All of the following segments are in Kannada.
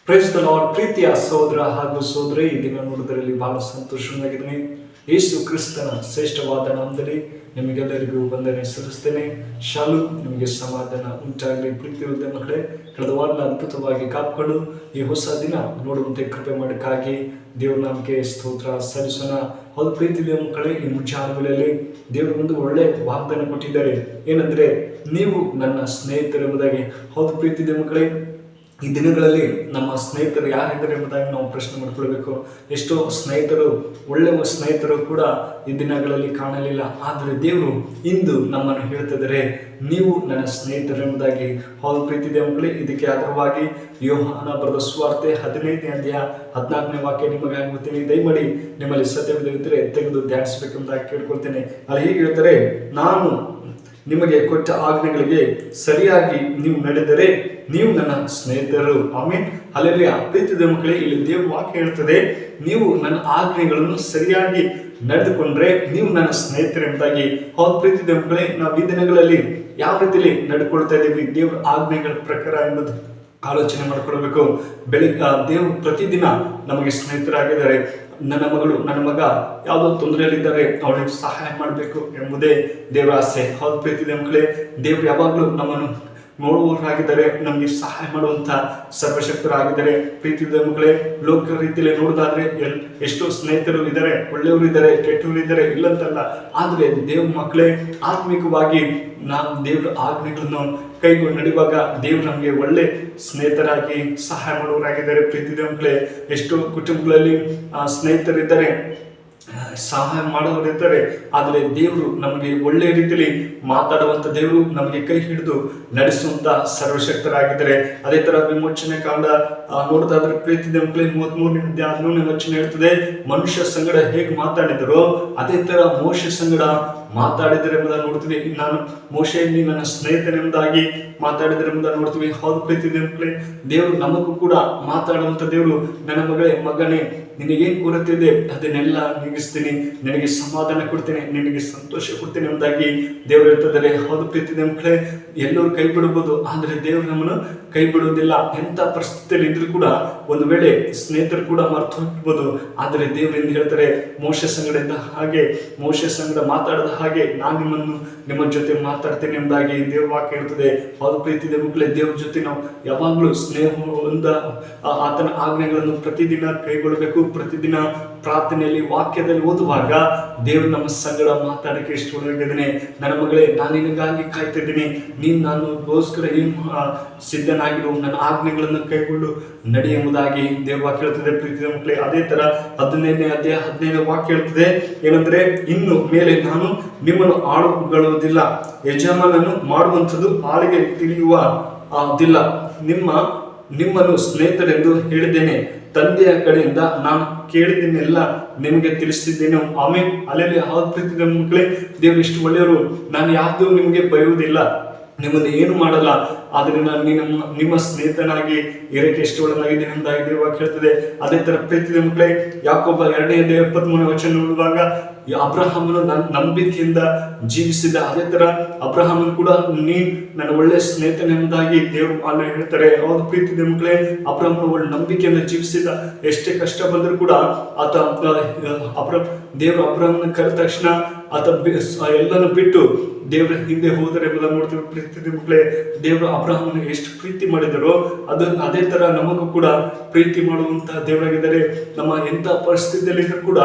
Praise the lord. ಪ್ರೀತಿಯ ಸಹೋದರ ಹಾಗೂ ಸಹೋದರಿ, ಈ ದಿನ ನೋಡುವುದರಲ್ಲಿ ಬಹಳ ಸಂತೋಷವಾಗಿದ್ದೀನಿ. ಯೇಸು ಕ್ರಿಸ್ತನ ಶ್ರೇಷ್ಠವಾದ ನಾಮದಲ್ಲಿ ನಿಮಗೆಲ್ಲರಿಗೂ ವಂದನೆ ಸಲ್ಲಿಸ್ತೇನೆ. ಶಾಲು, ನಿಮಗೆ ಸಮಾಧಾನ ಉಂಟಾಗಲಿ. ಪ್ರೀತಿಯುಳ್ಳ ಮಕ್ಕಳೇ, ಕಳೆದ ವಾರ ಅದ್ಭುತವಾಗಿ ಕಾಪಾಡು ಈ ಹೊಸ ದಿನ ನೋಡುವಂತೆ ಕೃಪೆ ಮಾಡೋಕ್ಕಾಗಿ ದೇವ್ರ ನಾಮಕ್ಕೆ ಸ್ತೋತ್ರ ಸಲ್ಲಿಸೋಣ. ಹೌದು ಪ್ರೀತಿಯ ಮಕ್ಕಳೇ, ಈ ಮುಂಜಾನೆಗಳಲ್ಲಿ ದೇವರು ಒಂದು ಒಳ್ಳೆ ವಾಗ್ದಾನ ಕೊಟ್ಟಿದ್ದಾರೆ. ಏನಂದ್ರೆ, ನೀವು ನನ್ನ ಸ್ನೇಹಿತರೆಂಬುದಾಗಿ. ಹೌದು ಪ್ರೀತಿಯ ಮಕ್ಕಳೇ, ಈ ದಿನಗಳಲ್ಲಿ ನಮ್ಮ ಸ್ನೇಹಿತರು ಯಾರಿದ್ದಾರೆ ಎಂಬುದಾಗಿ ನಾವು ಪ್ರಶ್ನೆ ಮಾಡಿಕೊಳ್ಬೇಕು. ಎಷ್ಟೋ ಸ್ನೇಹಿತರು, ಒಳ್ಳೆಯ ಸ್ನೇಹಿತರು ಕೂಡ ಈ ದಿನಗಳಲ್ಲಿ ಕಾಣಲಿಲ್ಲ. ಆದರೆ ದೇವರು ಇಂದು ನಮ್ಮನ್ನು ಹೇಳ್ತಿದ್ದಾರೆ, ನೀವು ನನ್ನ ಸ್ನೇಹಿತರೆಂಬುದಾಗಿ. ಹೌದು ಪ್ರೀತಿಯ ಮಕ್ಕಳೇ, ಇದಕ್ಕೆ ಆಧಾರವಾಗಿ ಯೋಹಾನ ಬರೆದ ಸುವಾರ್ತೆ 15ನೇ ಅಧ್ಯಾಯ 14ನೇ ವಾಕ್ಯ ನಿಮಗಾಗಿ ಓದ್ತೀನಿ. ದಯಮಾಡಿ ನಿಮ್ಮಲ್ಲಿ ಸತ್ಯವಿದ್ದರೆ ತೆಗೆದು ಧ್ಯಾನಿಸಬೇಕೆಂಬುದಾಗಿ ಕೇಳ್ಕೊಳ್ತೇನೆ. ಅಲ್ಲಿ ಹೀಗೆ ಹೇಳ್ತಾರೆ, ನಾನು ನಿಮಗೆ ಕೊಟ್ಟ ಆಜ್ಞೆಗಳಿಗೆ ಸರಿಯಾಗಿ ನೀವು ನಡೆದರೆ ನೀವು ನನ್ನ ಸ್ನೇಹಿತರು. ಆಮೇನ್, ಹಲ್ಲೆಲೂಯಾ. ಪ್ರೀತಿಯ ಮಕ್ಕಳೇ, ಇಲ್ಲಿ ದೇವ್ರ ವಾಕ್ಯ ಹೇಳ್ತದೆ, ನೀವು ನನ್ನ ಆಜ್ಞೆಗಳನ್ನು ಸರಿಯಾಗಿ ನಡೆದುಕೊಂಡ್ರೆ ನೀವು ನನ್ನ ಸ್ನೇಹಿತರೆಂಬುದಾಗಿ. ಹೌದು ಪ್ರೀತಿಯ ಮಕ್ಕಳೇ, ನಾವು ಈ ದಿನಗಳಲ್ಲಿ ಯಾವ ರೀತಿಯಲ್ಲಿ ನಡ್ಕೊಳ್ತಾ ಇದ್ದೀವಿ ದೇವ್ರ ಆಜ್ಞೆಗಳ ಪ್ರಕಾರ ಎಂಬುದು ಆಲೋಚನೆ ಮಾಡಿಕೊಳ್ಬೇಕು. ದೇವರು ಪ್ರತಿದಿನ ನಮಗೆ ಸ್ನೇಹಿತರಾಗಿದ್ದಾರೆ. ನನ್ನ ಮಗಳು, ನನ್ನ ಮಗ ಯಾವುದೋ ತೊಂದರೆಯಲ್ಲಿದ್ದಾರೆ, ಅವಳಿಗೆ ಸಹಾಯ ಮಾಡಬೇಕು ಎಂಬುದೇ ದೇವರ ಆಸೆ. ಹೌದು ಪ್ರೀತಿಯ ಮಕ್ಕಳೇ, ದೇವರು ಯಾವಾಗಲೂ ನಮ್ಮನ್ನು ನೋಡುವವರಾಗಿದ್ದಾರೆ, ನಮಗೆ ಸಹಾಯ ಮಾಡುವಂಥ ಸರ್ವಶಕ್ತರಾಗಿದ್ದಾರೆ. ಪ್ರೀತಿಯ ಮಕ್ಕಳೇ, ಲೋಕ ರೀತಿಯಲ್ಲಿ ನೋಡೋದಾದ್ರೆ ಎಷ್ಟೋ ಸ್ನೇಹಿತರು ಇದ್ದಾರೆ, ಒಳ್ಳೆಯವರು ಇದ್ದಾರೆ, ಕೆಟ್ಟವರು ಇದ್ದಾರೆ, ಇಲ್ಲಂತಲ್ಲ. ಆದರೆ ದೇವ್ರ ಮಕ್ಕಳೇ, ಆತ್ಮಿಕವಾಗಿ ನಾವು ದೇವರ ಆಜ್ಞೆಗಳನ್ನು ಕೈಗೊಂಡು ನಡೆಯುವಾಗ ದೇವರು ನಮಗೆ ಒಳ್ಳೆ ಸ್ನೇಹಿತರಾಗಿ ಸಹಾಯ ಮಾಡುವವರಾಗಿದ್ದಾರೆ. ಪ್ರೀತಿಯ ಮಕ್ಕಳೇ, ಎಷ್ಟೋ ಕುಟುಂಬಗಳಲ್ಲಿ ಸ್ನೇಹಿತರಿದ್ದಾರೆ, ಸಹಾಯ ಮಾಡೋರಿದ್ದಾರೆ. ಆದರೆ ದೇವರು ನಮಗೆ ಒಳ್ಳೆಯ ರೀತಿಯಲ್ಲಿ ಮಾತಾಡುವಂಥ ದೇವರು, ನಮಗೆ ಕೈ ಹಿಡಿದು ನಡೆಸುವಂತ ಸರ್ವಶಕ್ತರಾಗಿದ್ದಾರೆ. ಅದೇ ತರ ವಿಮೋಚನೆ ಕಾಂಡ ನೋಡೋದಾದ್ರೆ ಪ್ರೀತಿಯ ಮಕ್ಕಳೇ, 33ನೇ ಅಧ್ಯಾಯ 11ನೇ ವಚನ ಹೇಳ್ತದೆ, ಮನುಷ್ಯ ಸಂಗಡ ಹೇಗೆ ಮಾತಾಡಿದರೋ ಅದೇ ತರ ಮೋಶೆ ಸಂಗಡ ಮಾತಾಡಿದರೆ ಎಂಬುದಾಗಿ ನೋಡ್ತೀವಿ. ನಾನು ಮೋಶೆ ನೀ ನನ್ನ ಸ್ನೇಹಿತನೆಂಬುದಾಗಿ ಮಾತಾಡಿದರೆ ಎಂಬುದಾಗಿ ನೋಡ್ತೀವಿ. ಹೌದು ಪ್ರೀತಿಯ ಮಕ್ಕಳೇ, ದೇವರು ನಮಗೂ ಕೂಡ ಮಾತಾಡುವಂಥ ದೇವರು. ನನ್ನ ಮಗನೇ, ನಿನಗೇನು ಕೊರತೆ ಇದೆ ಅದನ್ನೆಲ್ಲ ನೀಗಿಸ್ತೀನಿ, ನಿನಗೆ ಸಮಾಧಾನ ಕೊಡ್ತೇನೆ, ನಿನಗೆ ಸಂತೋಷ ಕೊಡ್ತೇನೆ ಎಂಬುದಾಗಿ ದೇವರು ಹೇಳ್ತಿದ್ದಾರೆ. ಹೌದು ಪ್ರೀತಿಯ ಮಕ್ಕಳೇ, ಎಲ್ಲರೂ ಕೈ ಬಿಡಬಹುದು, ಆದರೆ ದೇವರು ನಮ್ಮನ್ನು ಕೈ ಬಿಡುವುದಿಲ್ಲ. ಎಂಥ ಪರಿಸ್ಥಿತಿಯಲ್ಲಿ ಇದ್ರೂ ಕೂಡ, ಒಂದು ವೇಳೆ ಸ್ನೇಹಿತರು ಕೂಡ ಮರ್ತು ಹೋಗ್ಬೋದು, ಆದರೆ ದೇವರಿಂದ ಹೇಳ್ತಾರೆ, ಮೋಶೆ ಸಂಗಡ ಮಾತಾಡದ ಹಾಗೆ ನಾನು ನಿಮ್ಮ ಜೊತೆ ಮಾತಾಡ್ತೇನೆ ಎಂಬುದಾಗಿ ದೇವ್ರ ವಾಕ್ಯ ಹೇಳ್ತದೆ. ಹೌದು ಪ್ರೀತಿಯ ಮಕ್ಕಳೇ, ದೇವ್ರ ಜೊತೆ ನಾವು ಯಾವಾಗಲೂ ಸ್ನೇಹದಿಂದ ಆತನ ಆಜ್ಞೆಗಳನ್ನು ಪ್ರತಿದಿನ ಕೈಗೊಳ್ಳಬೇಕು. ಪ್ರತಿದಿನ ಪ್ರಾರ್ಥನೆಯಲ್ಲಿ, ವಾಕ್ಯದಲ್ಲಿ ಓದುವಾಗ ದೇವರು ನಮ್ಮ ಸಂಗಡ ಮಾತಾಡಕ್ಕೆ ಇಷ್ಟವಾಗಿದ್ದೇನೆ. ನನ್ನ ಮಗಳೇ, ನಾನು ನಿನಗಾಗಿ ಕಾಯ್ತಿದ್ದೀನಿ, ನೀನು ನಾನುಗೋಸ್ಕರ ಏನು ಸಿದ್ಧನಾಗಿರು, ನನ್ನ ಆಜ್ಞೆಗಳನ್ನು ಕೈಗೊಂಡು ನಡಿ ಎಂಬುದಾಗಿ ದೇವ್ರ ವಾಕ್ಯ ಹೇಳ್ತದೆ. ಪ್ರೀತಿಯ ಮಕ್ಕಳೇ, ಅದೇ ತರ 15ನೇ ಅಧ್ಯಾಯ 15ನೇ ವಾಕ್ಯ ಹೇಳ್ತದೆ, ಏನಂದ್ರೆ, ಇನ್ನು ಮೇಲೆ ನಾನು ನಿಮ್ಮನ್ನು ಆಳುಗೊಳ್ಳುವುದಿಲ್ಲ, ಯಜಮಾನನು ಮಾಡುವಂಥದ್ದು ಆಳಿಗೆ ತಿಳಿಯುವುದಿಲ್ಲ. ನಿಮ್ಮನ್ನು ಸ್ನೇಹಿತರೆಂದು ಹೇಳಿದ್ದೇನೆ, ತಂದೆಯ ಕಡೆಯಿಂದ ನಾನು ಕೇಳಿದ್ದನ್ನೆಲ್ಲ ನಿಮಗೆ ತಿಳಿಸಿದ್ದೇನೆ. ಆಮೇಲೆ ಅಲ್ಲೆಲ್ಲಿ ಹೌದು ಪ್ರೀತಿಯ ಮಕ್ಕಳೇ, ದೇವರು ಎಷ್ಟು ಒಳ್ಳೆಯವರು. ನಾನು ಯಾವ್ದು ನಿಮಗೆ ಬಯುವುದಿಲ್ಲ, ನಿಮ್ಮನ್ನು ಏನು ಮಾಡಲ್ಲ, ಆದರೆ ನಾನು ನಿಮ್ಮ ಸ್ನೇಹಿತನಾಗಿ ಇರಕ್ಕೆ ಎಷ್ಟು ಒಳ್ಳೆಯದಾಗಿದ್ದೇನೆ ಎಂಬುದಾಗಿ ದೇವರು ಹೇಳ್ತದೆ. ಅದೇ ತರ ಪ್ರೀತಿಯ ಮಕ್ಕಳೇ, ಯಾಕೋಬ 2ನೇ ಅಧ್ಯಾಯ 23ನೇ ವಚನ ನೋಡುವಾಗ, ಅಬ್ರಹಾಮನು ನಂಬಿಕೆಯಿಂದ ಜೀವಿಸಿದ. ಅದೇ ತರ ಅಬ್ರಹಾಮನು ಕೂಡ ನೀನ್ ನನ್ನ ಒಳ್ಳೆ ಸ್ನೇಹಿತನೆಂಬುದಾಗಿ ದೇವರು ಅಲ್ಲಿ ಹೇಳ್ತಾರೆ. ಹೌದು ಪ್ರೀತಿಯ ಮಕ್ಕಳೇ, ಅಬ್ರಹಾಮನು ಒಳ್ಳೆ ನಂಬಿಕೆಯಿಂದ ಜೀವಿಸಿದ. ಎಷ್ಟೇ ಕಷ್ಟ ಬಂದರೂ ಕೂಡ ಆತ ದೇವರು ಅಬ್ರಹಾಮನ ಕರೆದ ತಕ್ಷಣ ಆತ ಎಲ್ಲನೂ ಬಿಟ್ಟು ದೇವರ ಹಿಂದೆ ಹೋದರೆ ಎಂಬುದನ್ನು ನೋಡ್ತೀವಿ. ಪ್ರೀತಿಯ ಮಕ್ಕಳೇ, ದೇವರು ಅಬ್ರಹಾಮನ ಎಷ್ಟು ಪ್ರೀತಿ ಮಾಡಿದರೋ ಅದೇ ತರ ನಮಗೂ ಕೂಡ ಪ್ರೀತಿ ಮಾಡುವಂತಹ ದೇವರಾಗಿದ್ದಾರೆ. ನಮ್ಮ ಎಂಥ ಪರಿಸ್ಥಿತಿಯಲ್ಲಿ ಕೂಡ,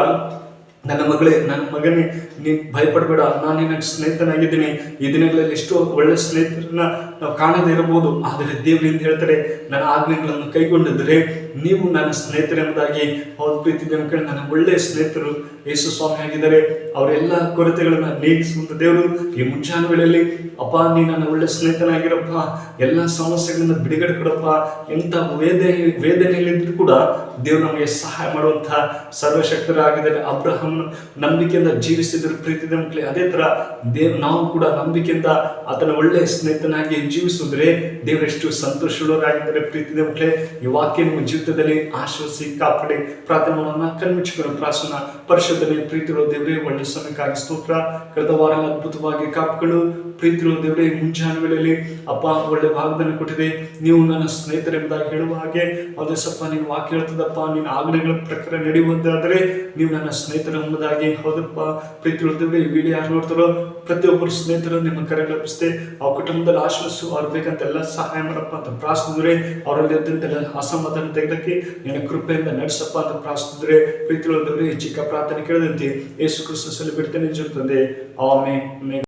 ನನ್ನ ಮಗಳೇ, ನನ್ನ ಮಗನೇ, ನೀನು ಭಯಪಡಬೇಡ, ನಾನು ನಿನ್ನ ಸ್ನೇಹಿತನಾಗಿದ್ದೀನಿ. ಈ ದಿನಗಳಲ್ಲಿ ಎಷ್ಟೋ ಒಳ್ಳೆ ಸ್ನೇಹಿತರನ್ನ ನಾವು ಕಾಣದೇ ಇರಬಹುದು, ಆದರೆ ದೇವರಿಂದ ಹೇಳ್ತಾರೆ, ನನ್ನ ಆಜ್ಞೆಗಳನ್ನು ಕೈಗೊಂಡಿದ್ದರೆ ನೀವು ನನ್ನ ಸ್ನೇಹಿತರೆಂಬುದಾಗಿ. ಹೌದು ಪ್ರೀತಿಯ ಮಕ್ಕಳೇ, ನನ್ನ ಒಳ್ಳೆಯ ಸ್ನೇಹಿತರು ಯೇಸು ಸ್ವಾಮಿ ಆಗಿದ್ದಾರೆ. ಅವರೆಲ್ಲ ಕೊರತೆಗಳನ್ನ ನೀಗಿಸುವಂತ ದೇವರು. ಈ ಮುಂಜಾನೆ ವೇಳೆಯಲ್ಲಿ, ಅಪ್ಪ ನೀ ನನ್ನ ಒಳ್ಳೆ ಸ್ನೇಹಿತನಾಗಿರಪ್ಪ, ಎಲ್ಲ ಸಮಸ್ಯೆಗಳಿಂದ ಬಿಡುಗಡೆ ಕೊಡಪ್ಪ. ಎಂಥ ವೇದನೆಯಲ್ಲಿದ್ದರೂ ಕೂಡ ದೇವರು ನಮಗೆ ಸಹಾಯ ಮಾಡುವಂತಹ ಸರ್ವಶಕ್ತರಾಗಿದ್ದಾರೆ. ಅಬ್ರಹಾಮ ನಂಬಿಕೆಯಿಂದ ಜೀವಿಸಿದ್ರು ಪ್ರೀತಿ ಮಕ್ಕಳೇ. ಅದೇ ತರ ನಾವು ಕೂಡ ನಂಬಿಕೆಯಿಂದ ಆತನ ಒಳ್ಳೆಯ ಸ್ನೇಹಿತನಾಗಿ ಜೀವಿಸಿದ್ರೆ ದೇವರೆಷ್ಟು ಸಂತೋಷರಾಗಿದ್ದಾರೆ ಪ್ರೀತಿ ಮಕ್ಕಳೇ. ಈ ವಾಕ್ಯ ನಿಮ್ಮ ಜೀವಿತದಲ್ಲಿ ಆಶ್ವಸಿ ಕಾಪಾಡಿ. ಪ್ರಾರ್ಥನೆಗಳನ್ನ ಕಣ್ಮುಚ್ಚಿಕೊಂಡು ಪ್ರಾರ್ಥನಾ ಪರಿಶುದ್ಧನೆ. ಪ್ರೀತಿಗಳು ದೇವರೇ, ಒಳ್ಳೆ ಸಮಯಕ್ಕಾಗಿ ಸ್ತೋತ್ರ. ಕಳೆದ ವಾರ ಅದ್ಭುತವಾಗಿ ಕಾಪಾಡು ಪ್ರೀತಿಗಳು ದೇವರೇ. ಮುಂಜಾನೆ ವೇಳೆಯಲ್ಲಿ ಅಪ್ಪ ಒಳ್ಳೆ ಭಾಗದಲ್ಲಿ ಕೊಟ್ಟಿದೆ. ನೀವು ನನ್ನ ಸ್ನೇಹಿತರೆಂಬುದಾಗಿ ಹೇಳುವ ಹಾಗೆ ಅದೇ ಸಪ್ಪ ನೀನು ವಾಕ್ಯ ಹೇಳ್ತದಪ್ಪ, ನಿನ್ನ ಆಜ್ಞೆಗಳ ಪ್ರಕಾರ ನಡೆಯುವಂತಾದರೆ ನೀವು ನನ್ನ ಸ್ನೇಹಿತರು ಎಂಬುದಾಗಿ. ಹೌದಪ್ಪ ಪ್ರೀತಿಗಳು ದೇವರೇ, ಈ ವಿಡಿಯೋ ಯಾರು ನೋಡ್ತಾರೋ ಪ್ರತಿಯೊಬ್ಬರು ಸ್ನೇಹಿತರು ನಿಮ್ಮ ಕರೆಗಳಿಸ್ತೇ ಆ ಕುಟುಂಬದಲ್ಲಿ ಆಶ್ವಾಸು ಅವ್ರು ಬೇಕಂತೆಲ್ಲ ಸಹಾಯ ಮಾಡಪ್ಪ ಅಂತ ಪ್ರಾರ್ಥಿಸಿದ್ರೆ, ಅವರಲ್ಲಿ ಅತ್ಯಂತ ಅಸಮಾಧಾನ ತೆಗೆದಕ್ಕೆ ನಿನ್ನ ಕೃಪೆಯಿಂದ ನಡೆಸಪ್ಪ ಅಂತ ಪ್ರಾರ್ಥಿಸಿದ್ರೆ ಪ್ರೀತಿಗಳು ದೇವರೇ. ಈ ಚಿಕ್ಕ ಪ್ರಾರ್ಥನೆ ಕೇಳದಂತೆ ಯೇಸು ಕ್ರಿಸ್ತನಲ್ಲಿ ಬಿಡ್ತೇನೆ ಜೊತೆ. ಆಮೆನ್.